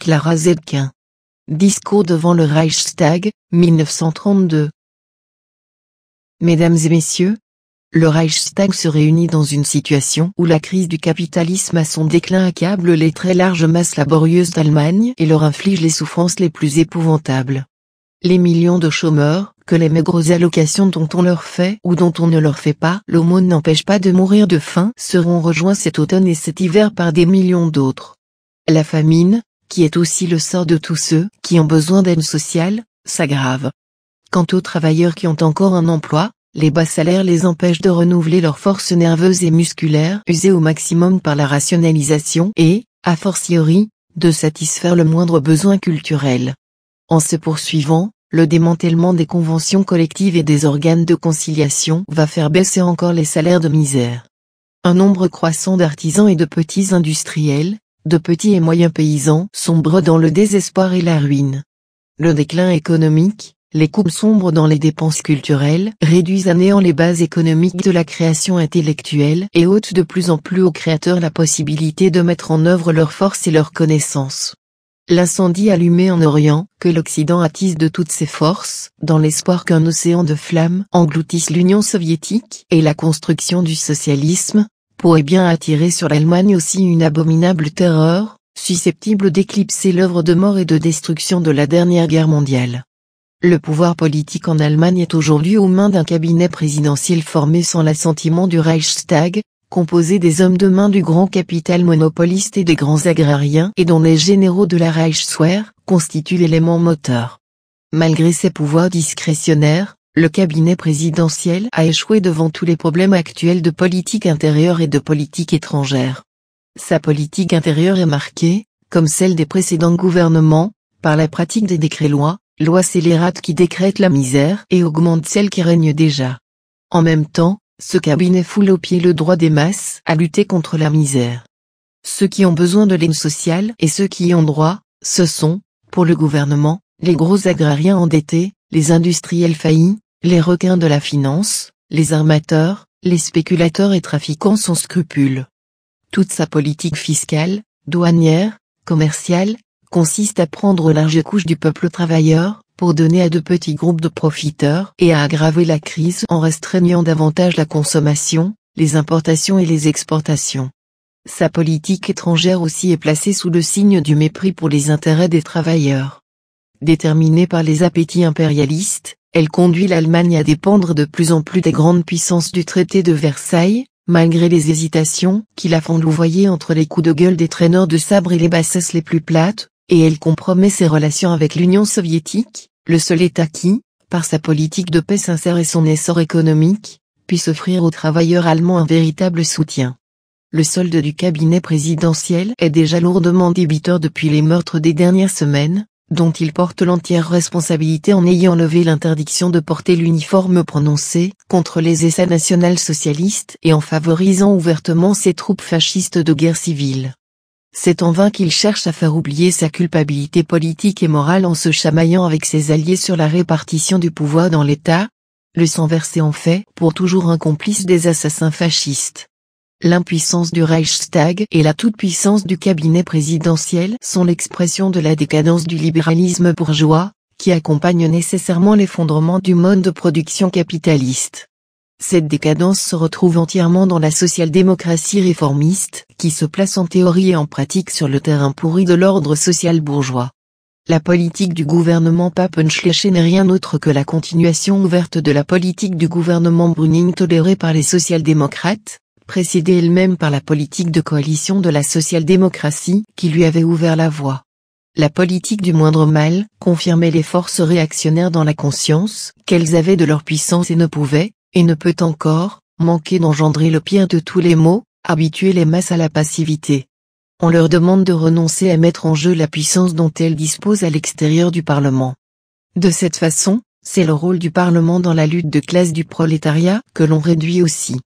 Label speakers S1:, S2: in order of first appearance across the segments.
S1: Clara Zetkin. Discours devant le Reichstag, 1932. Mesdames et messieurs, le Reichstag se réunit dans une situation où la crise du capitalisme à son déclin accable les très larges masses laborieuses d'Allemagne et leur inflige les souffrances les plus épouvantables. Les millions de chômeurs, que les maigres allocations dont on leur fait ou dont on ne leur fait pas l'aumône n'empêchent pas de mourir de faim, seront rejoints cet automne et cet hiver par des millions d'autres. La famine, qui est aussi le sort de tous ceux qui ont besoin d'aide sociale, s'aggrave. Quant aux travailleurs qui ont encore un emploi, les bas salaires les empêchent de renouveler leurs forces nerveuses et musculaires usées au maximum par la rationalisation et, a fortiori, de satisfaire le moindre besoin culturel. En se poursuivant, le démantèlement des conventions collectives et des organes de conciliation va faire baisser encore les salaires de misère. Un nombre croissant d'artisans et de petits industriels, de petits et moyens paysans sombrent dans le désespoir et la ruine. Le déclin économique, les coupes sombres dans les dépenses culturelles réduisent à néant les bases économiques de la création intellectuelle et ôtent de plus en plus aux créateurs la possibilité de mettre en œuvre leurs forces et leurs connaissances. L'incendie allumé en Orient, que l'Occident attise de toutes ses forces, dans l'espoir qu'un océan de flammes engloutisse l'Union soviétique et la construction du socialisme, pourrait bien attirer sur l'Allemagne aussi une abominable terreur, susceptible d'éclipser l'œuvre de mort et de destruction de la dernière guerre mondiale. Le pouvoir politique en Allemagne est aujourd'hui aux mains d'un cabinet présidentiel formé sans l'assentiment du Reichstag, composé des hommes de main du grand capital monopoliste et des grands agrariens et dont les généraux de la Reichswehr constituent l'élément moteur. Malgré ses pouvoirs discrétionnaires, le cabinet présidentiel a échoué devant tous les problèmes actuels de politique intérieure et de politique étrangère. Sa politique intérieure est marquée, comme celle des précédents gouvernements, par la pratique des décrets-lois, lois scélérates qui décrètent la misère et augmentent celle qui règne déjà. En même temps, ce cabinet foule aux pieds le droit des masses à lutter contre la misère. Ceux qui ont besoin de l'aide sociale et ceux qui y ont droit, ce sont, pour le gouvernement, les gros agrariens endettés, les industriels faillis, les requins de la finance, les armateurs, les spéculateurs et trafiquants sans scrupules. Toute sa politique fiscale, douanière, commerciale, consiste à prendre large couche du peuple travailleur, pour donner à de petits groupes de profiteurs et à aggraver la crise en restreignant davantage la consommation, les importations et les exportations. Sa politique étrangère aussi est placée sous le signe du mépris pour les intérêts des travailleurs. Déterminée par les appétits impérialistes, elle conduit l'Allemagne à dépendre de plus en plus des grandes puissances du traité de Versailles, malgré les hésitations qui la font louvoyer entre les coups de gueule des traîneurs de sabre et les bassesses les plus plates, et elle compromet ses relations avec l'Union soviétique, le seul État qui, par sa politique de paix sincère et son essor économique, puisse offrir aux travailleurs allemands un véritable soutien. Le solde du cabinet présidentiel est déjà lourdement débiteur depuis les meurtres des dernières semaines, dont il porte l'entière responsabilité en ayant levé l'interdiction de porter l'uniforme prononcée contre les essais national-socialistes et en favorisant ouvertement ses troupes fascistes de guerre civile. C'est en vain qu'il cherche à faire oublier sa culpabilité politique et morale en se chamaillant avec ses alliés sur la répartition du pouvoir dans l'État, le sang versé en fait pour toujours un complice des assassins fascistes. L'impuissance du Reichstag et la toute-puissance du cabinet présidentiel sont l'expression de la décadence du libéralisme bourgeois, qui accompagne nécessairement l'effondrement du mode de production capitaliste. Cette décadence se retrouve entièrement dans la social-démocratie réformiste, qui se place en théorie et en pratique sur le terrain pourri de l'ordre social bourgeois. La politique du gouvernement Pappenschleicher n'est rien autre que la continuation ouverte de la politique du gouvernement Brüning tolérée par les social-démocrates, précédée elle-même par la politique de coalition de la social-démocratie qui lui avait ouvert la voie. La politique du moindre mal confirmait les forces réactionnaires dans la conscience qu'elles avaient de leur puissance et ne pouvaient, et ne peut encore, manquer d'engendrer le pire de tous les maux, habituer les masses à la passivité. On leur demande de renoncer à mettre en jeu la puissance dont elles disposent à l'extérieur du Parlement. De cette façon, c'est le rôle du Parlement dans la lutte de classe du prolétariat que l'on réduit aussi.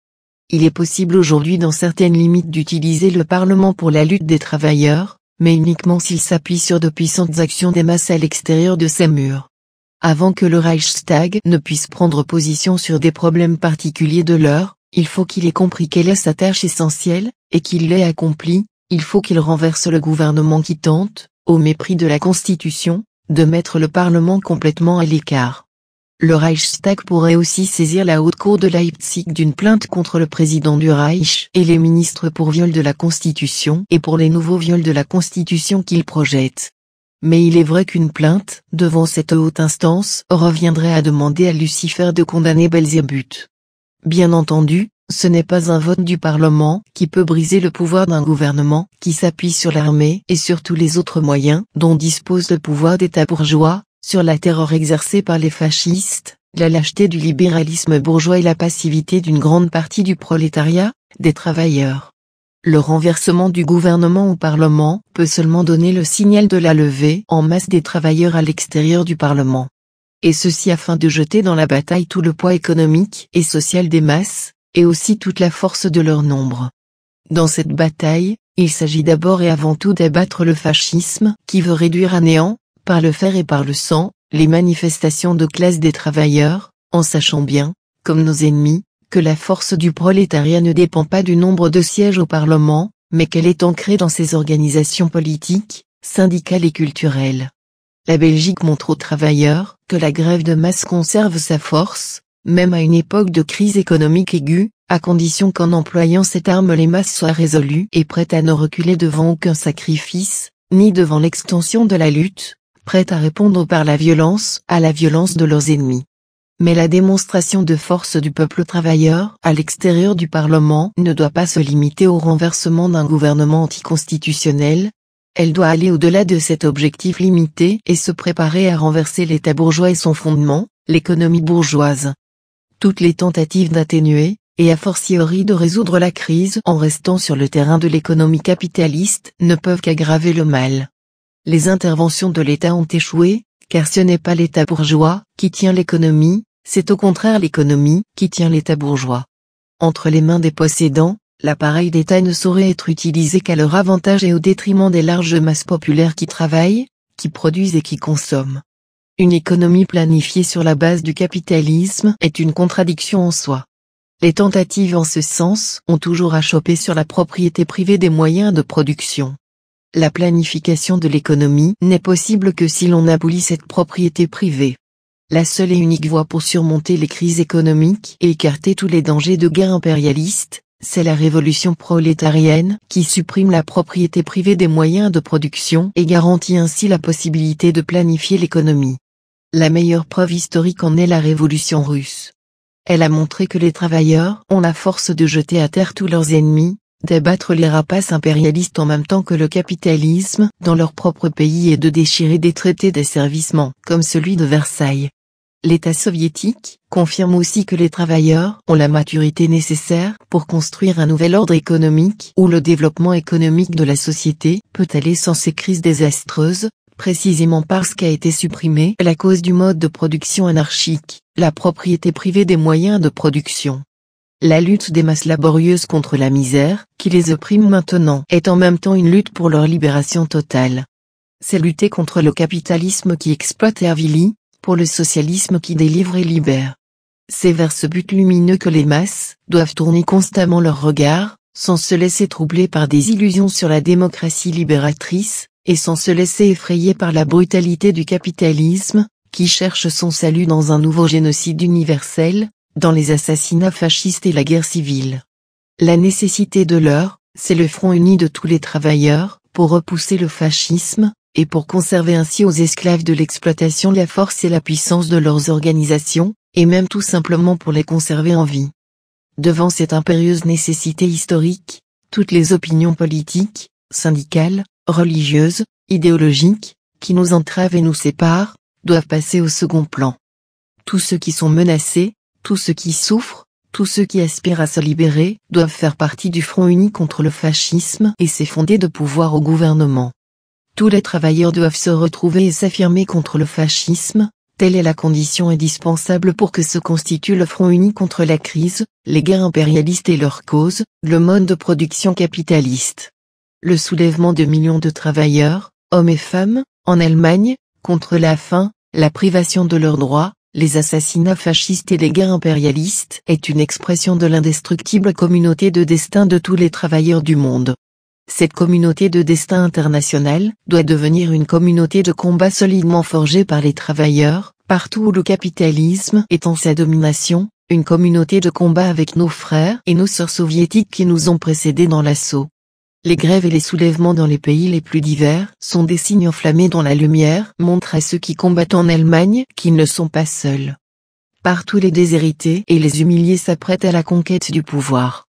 S1: Il est possible aujourd'hui dans certaines limites d'utiliser le Parlement pour la lutte des travailleurs, mais uniquement s'il s'appuie sur de puissantes actions des masses à l'extérieur de ses murs. Avant que le Reichstag ne puisse prendre position sur des problèmes particuliers de l'heure, il faut qu'il ait compris quelle est sa tâche essentielle, et qu'il l'ait accomplie. Il faut qu'il renverse le gouvernement qui tente, au mépris de la Constitution, de mettre le Parlement complètement à l'écart. Le Reichstag pourrait aussi saisir la Haute Cour de Leipzig d'une plainte contre le président du Reich et les ministres pour viol de la Constitution et pour les nouveaux viols de la Constitution qu'ils projettent. Mais il est vrai qu'une plainte, devant cette haute instance, reviendrait à demander à Lucifer de condamner Belzébuth. Bien entendu, ce n'est pas un vote du Parlement qui peut briser le pouvoir d'un gouvernement qui s'appuie sur l'armée et sur tous les autres moyens dont dispose le pouvoir d'État bourgeois, sur la terreur exercée par les fascistes, la lâcheté du libéralisme bourgeois et la passivité d'une grande partie du prolétariat, des travailleurs. Le renversement du gouvernement au Parlement peut seulement donner le signal de la levée en masse des travailleurs à l'extérieur du Parlement. Et ceci afin de jeter dans la bataille tout le poids économique et social des masses, et aussi toute la force de leur nombre. Dans cette bataille, il s'agit d'abord et avant tout d'abattre le fascisme qui veut réduire à néant, par le fer et par le sang, les manifestations de classe des travailleurs, en sachant bien, comme nos ennemis, que la force du prolétariat ne dépend pas du nombre de sièges au Parlement, mais qu'elle est ancrée dans ses organisations politiques, syndicales et culturelles. La Belgique montre aux travailleurs que la grève de masse conserve sa force, même à une époque de crise économique aiguë, à condition qu'en employant cette arme les masses soient résolues et prêtes à ne reculer devant aucun sacrifice, ni devant l'extension de la lutte, prêtes à répondre par la violence à la violence de leurs ennemis. Mais la démonstration de force du peuple travailleur à l'extérieur du Parlement ne doit pas se limiter au renversement d'un gouvernement anticonstitutionnel, elle doit aller au-delà de cet objectif limité et se préparer à renverser l'État bourgeois et son fondement, l'économie bourgeoise. Toutes les tentatives d'atténuer, et a fortiori de résoudre la crise en restant sur le terrain de l'économie capitaliste, ne peuvent qu'aggraver le mal. Les interventions de l'État ont échoué, car ce n'est pas l'État bourgeois qui tient l'économie, c'est au contraire l'économie qui tient l'État bourgeois. Entre les mains des possédants, l'appareil d'État ne saurait être utilisé qu'à leur avantage et au détriment des larges masses populaires qui travaillent, qui produisent et qui consomment. Une économie planifiée sur la base du capitalisme est une contradiction en soi. Les tentatives en ce sens ont toujours achoppé sur la propriété privée des moyens de production. La planification de l'économie n'est possible que si l'on abolit cette propriété privée. La seule et unique voie pour surmonter les crises économiques et écarter tous les dangers de guerre impérialiste, c'est la révolution prolétarienne qui supprime la propriété privée des moyens de production et garantit ainsi la possibilité de planifier l'économie. La meilleure preuve historique en est la révolution russe. Elle a montré que les travailleurs ont la force de jeter à terre tous leurs ennemis, d'abattre les rapaces impérialistes en même temps que le capitalisme dans leur propre pays et de déchirer des traités d'asservissement comme celui de Versailles. L'État soviétique confirme aussi que les travailleurs ont la maturité nécessaire pour construire un nouvel ordre économique où le développement économique de la société peut aller sans ces crises désastreuses, précisément parce qu'a été supprimée la cause du mode de production anarchique, la propriété privée des moyens de production. La lutte des masses laborieuses contre la misère, qui les opprime maintenant, est en même temps une lutte pour leur libération totale. C'est lutter contre le capitalisme qui exploite et avilit, pour le socialisme qui délivre et libère. C'est vers ce but lumineux que les masses doivent tourner constamment leur regard, sans se laisser troubler par des illusions sur la démocratie libératrice, et sans se laisser effrayer par la brutalité du capitalisme, qui cherche son salut dans un nouveau génocide universel, dans les assassinats fascistes et la guerre civile. La nécessité de l'heure, c'est le front uni de tous les travailleurs, pour repousser le fascisme, et pour conserver ainsi aux esclaves de l'exploitation la force et la puissance de leurs organisations, et même tout simplement pour les conserver en vie. Devant cette impérieuse nécessité historique, toutes les opinions politiques, syndicales, religieuses, idéologiques, qui nous entravent et nous séparent, doivent passer au second plan. Tous ceux qui sont menacés, tous ceux qui souffrent, tous ceux qui aspirent à se libérer, doivent faire partie du front uni contre le fascisme et ses fondés de pouvoir au gouvernement. Tous les travailleurs doivent se retrouver et s'affirmer contre le fascisme, telle est la condition indispensable pour que se constitue le front uni contre la crise, les guerres impérialistes et leurs causes, le mode de production capitaliste. Le soulèvement de millions de travailleurs, hommes et femmes, en Allemagne, contre la faim, la privation de leurs droits, les assassinats fascistes et les guerres impérialistes est une expression de l'indestructible communauté de destin de tous les travailleurs du monde. Cette communauté de destin international doit devenir une communauté de combat solidement forgée par les travailleurs, partout où le capitalisme est en sa domination, une communauté de combat avec nos frères et nos sœurs soviétiques qui nous ont précédés dans l'assaut. Les grèves et les soulèvements dans les pays les plus divers sont des signes enflammés dont la lumière montre à ceux qui combattent en Allemagne qu'ils ne sont pas seuls. Partout les déshérités et les humiliés s'apprêtent à la conquête du pouvoir.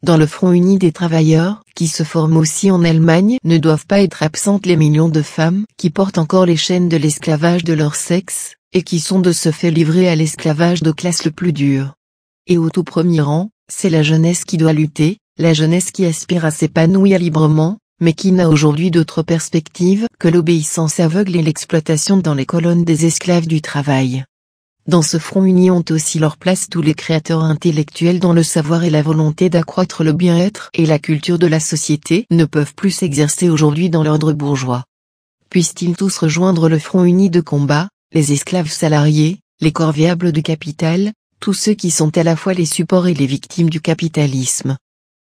S1: Dans le Front uni des travailleurs, qui se forme aussi en Allemagne, ne doivent pas être absentes les millions de femmes qui portent encore les chaînes de l'esclavage de leur sexe, et qui sont de ce fait livrées à l'esclavage de classe le plus dur. Et au tout premier rang, c'est la jeunesse qui doit lutter, la jeunesse qui aspire à s'épanouir librement, mais qui n'a aujourd'hui d'autre perspective que l'obéissance aveugle et l'exploitation dans les colonnes des esclaves du travail. Dans ce front uni ont aussi leur place tous les créateurs intellectuels dont le savoir et la volonté d'accroître le bien-être et la culture de la société ne peuvent plus s'exercer aujourd'hui dans l'ordre bourgeois. Puissent-ils tous rejoindre le front uni de combat, les esclaves salariés, les corvéables du capital, tous ceux qui sont à la fois les supports et les victimes du capitalisme.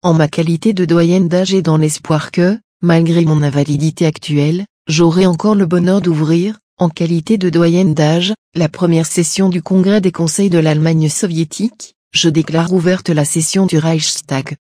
S1: En ma qualité de doyenne d'âge et dans l'espoir que, malgré mon invalidité actuelle, j'aurai encore le bonheur d'ouvrir, en qualité de doyenne d'âge, la première session du Congrès des conseils de l'Allemagne soviétique, je déclare ouverte la session du Reichstag.